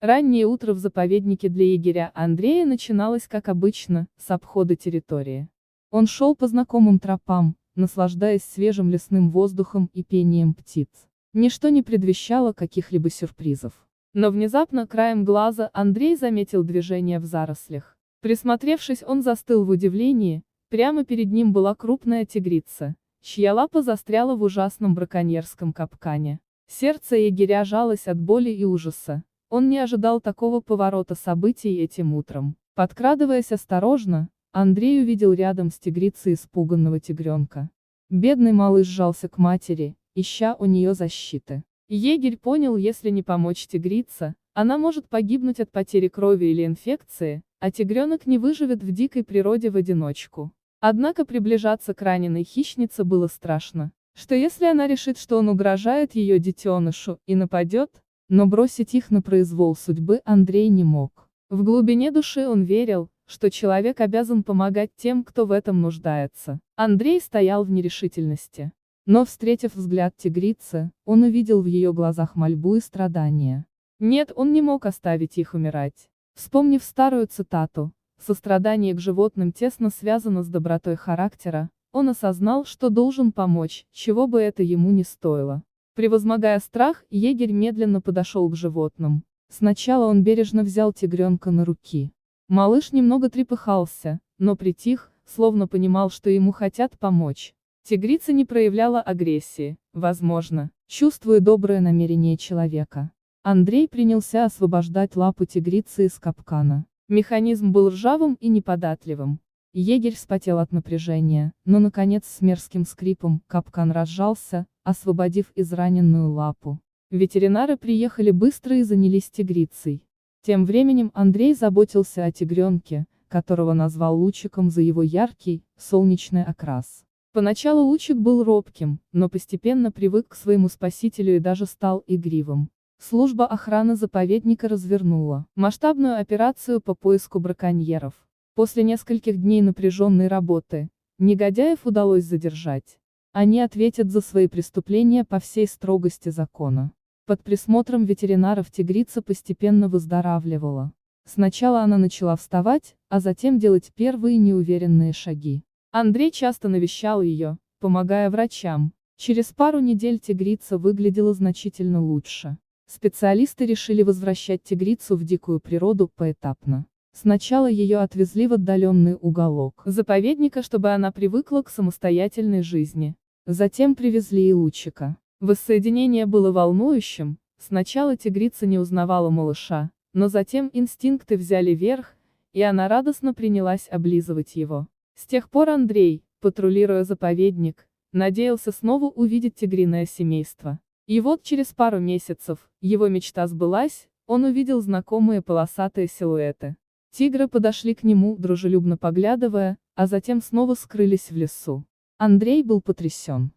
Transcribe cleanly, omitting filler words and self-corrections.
Раннее утро в заповеднике для егеря Андрея начиналось как обычно, с обхода территории. Он шел по знакомым тропам, наслаждаясь свежим лесным воздухом и пением птиц. Ничто не предвещало каких-либо сюрпризов. Но внезапно краем глаза Андрей заметил движение в зарослях. Присмотревшись, он застыл в удивлении, прямо перед ним была крупная тигрица, чья лапа застряла в ужасном браконьерском капкане. Сердце егеря жалось от боли и ужаса. Он не ожидал такого поворота событий этим утром. Подкрадываясь осторожно, Андрей увидел рядом с тигрицей испуганного тигренка. Бедный малыш сжался к матери, ища у нее защиты. Егерь понял, если не помочь тигрице, она может погибнуть от потери крови или инфекции, а тигренок не выживет в дикой природе в одиночку. Однако приближаться к раненой хищнице было страшно. Что если она решит, что он угрожает ее детенышу, и нападет? Но бросить их на произвол судьбы Андрей не мог. В глубине души он верил, что человек обязан помогать тем, кто в этом нуждается. Андрей стоял в нерешительности. Но, встретив взгляд тигрицы, он увидел в ее глазах мольбу и страдания. Нет, он не мог оставить их умирать. Вспомнив старую цитату, «Сострадание к животным тесно связано с добротой характера», он осознал, что должен помочь, чего бы это ему ни стоило. Превозмогая страх, егерь медленно подошел к животным. Сначала он бережно взял тигренка на руки. Малыш немного трепыхался, но притих, словно понимал, что ему хотят помочь. Тигрица не проявляла агрессии, возможно, чувствуя доброе намерение человека. Андрей принялся освобождать лапу тигрицы из капкана. Механизм был ржавым и неподатливым. Егерь вспотел от напряжения, но наконец с мерзким скрипом капкан разжался, освободив израненную лапу. Ветеринары приехали быстро и занялись тигрицей. Тем временем Андрей заботился о тигренке, которого назвал Лучиком за его яркий, солнечный окрас. Поначалу Лучик был робким, но постепенно привык к своему спасителю и даже стал игривым. Служба охраны заповедника развернула масштабную операцию по поиску браконьеров. После нескольких дней напряженной работы, негодяев удалось задержать. Они ответят за свои преступления по всей строгости закона. Под присмотром ветеринаров тигрица постепенно выздоравливала. Сначала она начала вставать, а затем делать первые неуверенные шаги. Андрей часто навещал ее, помогая врачам. Через пару недель тигрица выглядела значительно лучше. Специалисты решили возвращать тигрицу в дикую природу поэтапно. Сначала ее отвезли в отдаленный уголок заповедника, чтобы она привыкла к самостоятельной жизни. Затем привезли и Лучика. Воссоединение было волнующим, сначала тигрица не узнавала малыша, но затем инстинкты взяли верх, и она радостно принялась облизывать его. С тех пор Андрей, патрулируя заповедник, надеялся снова увидеть тигриное семейство. И вот через пару месяцев, его мечта сбылась, он увидел знакомые полосатые силуэты. Тигры подошли к нему, дружелюбно поглядывая, а затем снова скрылись в лесу. Андрей был потрясен.